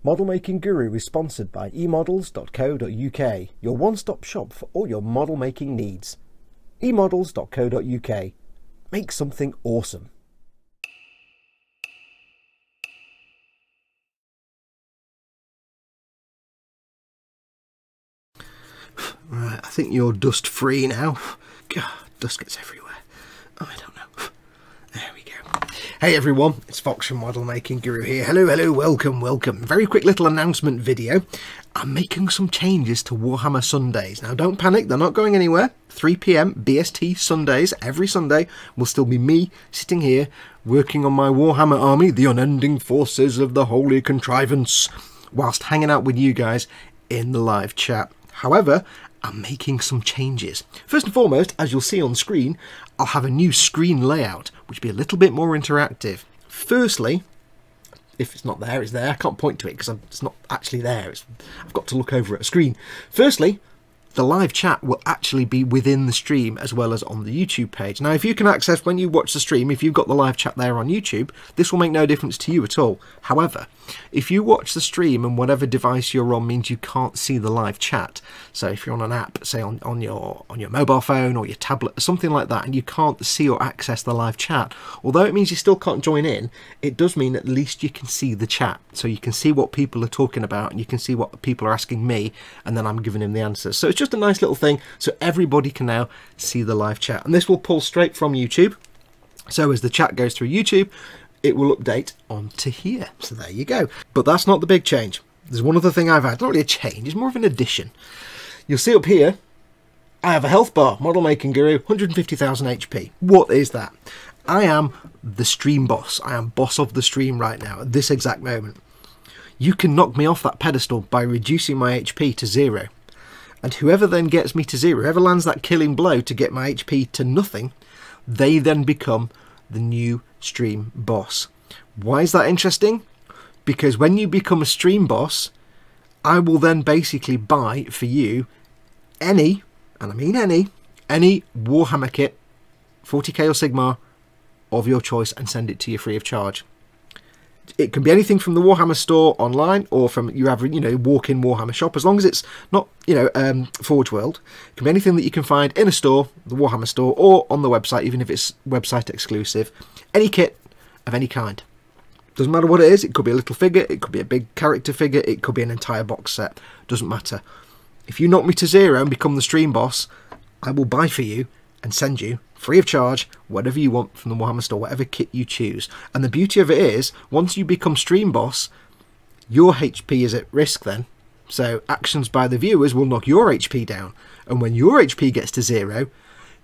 Model Making Guru is sponsored by emodels.co.uk, your one-stop shop for all your model making needs. emodels.co.uk. Make something awesome. Right, I think you're dust free now. God, dust gets everywhere. Oh, I don't know. There we go. Hey everyone, it's Foxx from Model Making Guru here. Hello, welcome. Very quick little announcement video. I'm making some changes to Warhammer Sundays. Now don't panic, they're not going anywhere. 3 PM BST Sundays, every Sunday, will still be me sitting here working on my Warhammer army, the unending forces of the holy contrivance, whilst hanging out with you guys in the live chat. However, I'm making some changes. First and foremost, as you'll see on screen, I'll have a new screen layout, which will be a little bit more interactive. Firstly, if it's not there, it's there. I can't point to it because it's not actually there. I've got to look over at a screen. Firstly, the live chat will actually be within the stream as well as on the YouTube page. Now, if you can access, when you watch the stream, if you've got the live chat there on YouTube, this will make no difference to you at all. However, if you watch the stream and whatever device you're on means you can't see the live chat, so if you're on an app, say on your mobile phone or your tablet or something like that, and you can't see or access the live chat, although it means you still can't join in, it does mean at least you can see the chat. So you can see what people are talking about and you can see what people are asking me, and then I'm giving them the answers. So it's just a nice little thing so everybody can now see the live chat, and this will pull straight from YouTube. So as the chat goes through YouTube, it will update onto here. So there you go. But that's not the big change. There's one other thing I've had. Not really a change, it's more of an addition. You'll see up here, I have a health bar, Model Making Guru, 150,000 HP. What is that? I am the stream boss. I am boss of the stream right now, at this exact moment. You can knock me off that pedestal by reducing my HP to 0. And whoever then gets me to 0, whoever lands that killing blow to get my HP to nothing, they then become the new stream boss. Why is that interesting? Because when you become a stream boss, I will then basically buy for you any, and I mean any Warhammer kit, 40k or Sigmar, of your choice, and send it to you free of charge. It can be anything from the Warhammer store online or from your average, walk-in Warhammer shop, as long as it's not, Forge World. It can be anything that you can find in a store, the Warhammer store, or on the website, even if it's website exclusive. Any kit of any kind. Doesn't matter what it is. It could be a little figure, it could be a big character figure, it could be an entire box set. Doesn't matter. If you knock me to 0 and become the stream boss, I will buy for you and send you free of charge whatever you want from the Warhammer store, whatever kit you choose. And the beauty of it is, once you become stream boss, your HP is at risk then. So actions by the viewers will knock your HP down, and when your HP gets to 0,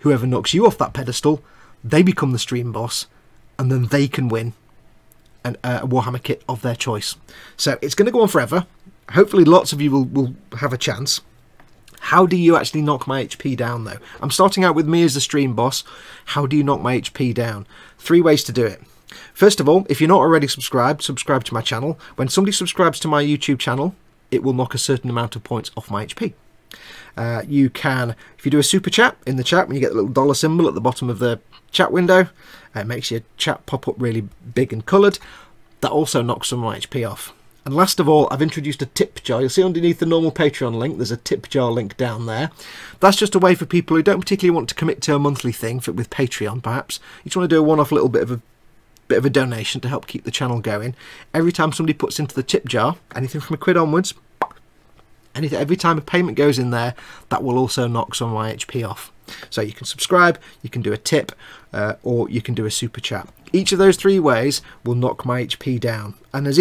whoever knocks you off that pedestal, they become the stream boss, and then they can win a Warhammer kit of their choice. So it's going to go on forever. Hopefully lots of you will have a chance. How do you actually knock my HP down though? I'm starting out with me as the stream boss. How do you knock my HP down? 3 ways to do it. First of all, if you're not already subscribed, subscribe to my channel. When somebody subscribes to my YouTube channel, it will knock a certain amount of points off my HP. You can, if you do a super chat in the chat, when you get the little dollar symbol at the bottom of the chat window, it makes your chat pop up really big and coloured. That also knocks some of my HP off. And last of all, I've introduced a tip jar. You'll see underneath the normal Patreon link, there's a tip jar link down there. That's just a way for people who don't particularly want to commit to a monthly thing with Patreon, perhaps. You just want to do a one-off little bit of a donation to help keep the channel going. Every time somebody puts into the tip jar, anything from £1 onwards, every time a payment goes in there, that will also knock some of my HP off. So you can subscribe, you can do a tip, or you can do a super chat. Each of those 3 ways will knock my HP down. And as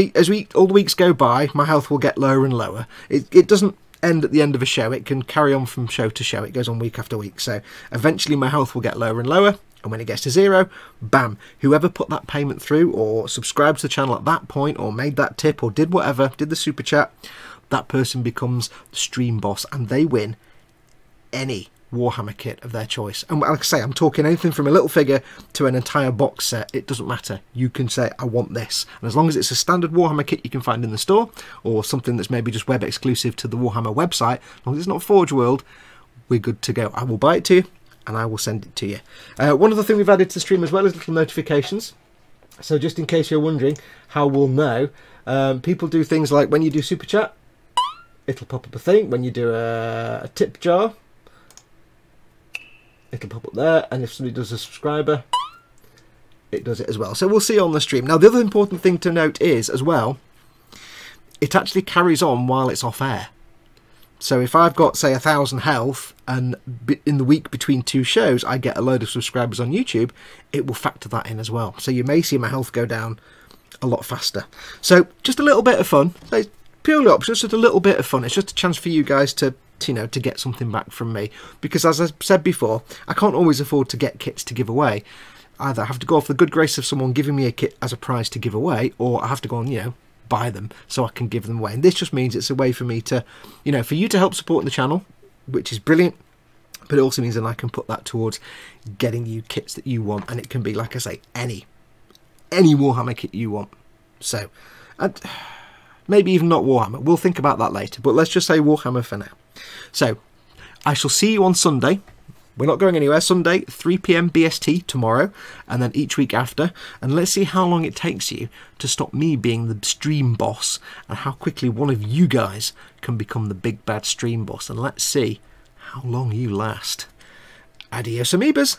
all the weeks go by, my health will get lower and lower. It doesn't end at the end of a show. It can carry on from show to show. It goes on week after week. So eventually my health will get lower and lower. And when it gets to 0, bam, whoever put that payment through or subscribed to the channel at that point or made that tip or did whatever, did the super chat, that person becomes the stream boss and they win any Warhammer kit of their choice. And like I say, I'm talking anything from a little figure to an entire box set. It doesn't matter. You can say, I want this. And as long as it's a standard Warhammer kit you can find in the store, or something that's maybe just web exclusive to the Warhammer website, as long as it's not Forge World, we're good to go. I will buy it to you and I will send it to you. One other thing we've added to the stream as well is little notifications. So just in case you're wondering how we'll know, people do things like when you do Super Chat, it'll pop up a thing. When you do a tip jar, it'll pop up there. And if somebody does a subscriber, it does it as well. So we'll see on the stream. Now, the other important thing to note is, as well, it actually carries on while it's off air. So if I've got, say, 1,000 health, and in the week between 2 shows I get a load of subscribers on YouTube, it will factor that in as well. So you may see my health go down a lot faster. So just a little bit of fun. So it's purely optional, just a little bit of fun. It's just a chance for you guys to, you know, to get something back from me. Because as I said before, I can't always afford to get kits to give away. Either I have to go off the good grace of someone giving me a kit as a prize to give away, or I have to go and, you know, buy them so I can give them away. And this just means it's a way for me to, you know, for you to help support the channel, which is brilliant, but it also means that I can put that towards getting you kits that you want. And it can be, like I say, any Warhammer kit you want. So, and maybe even not Warhammer. We'll think about that later, but let's just say Warhammer for now. So I shall see you on Sunday. We're not going anywhere. Sunday, 3 PM BST tomorrow, and then each week after. And let's see how long it takes you to stop me being the stream boss, and how quickly one of you guys can become the big bad stream boss. And let's see how long you last. Adios, amoebas.